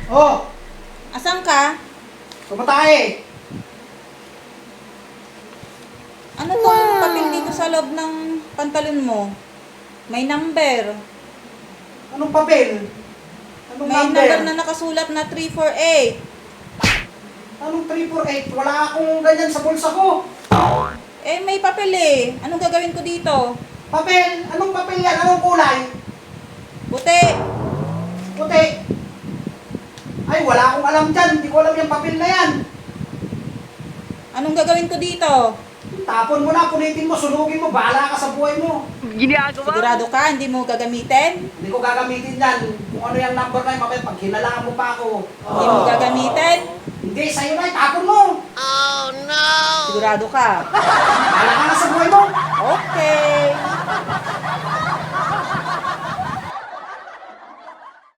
Oh, Asan ka? tumatay. Ano tong papel dito sa loob ng pantalon mo? May number. Anong papel? Anong May number? number na nakasulat na 348. Anong 348? Wala akong ganyan sa bulsa ko. Eh, may papel eh. Anong gagawin ko dito? Papel? Anong papel yan? Anong kulay? Puti. Puti. Ay, wala akong alam dyan. Hindi ko alam yung papel na yan. Anong gagawin ko dito? Tapon mo na, punitin mo, sunugin mo, bahala ka sa buhay mo. Sigurado ka, hindi mo gagamitin? Hindi ko gagamitin yan. Kung ano yung number na yun, mamaya pag hinalaan mo pa ako. Hindi mo gagamitin? Hindi, sa'yo na, tapon mo. Sigurado ka? Bahala ka na sa buhay mo. Okay.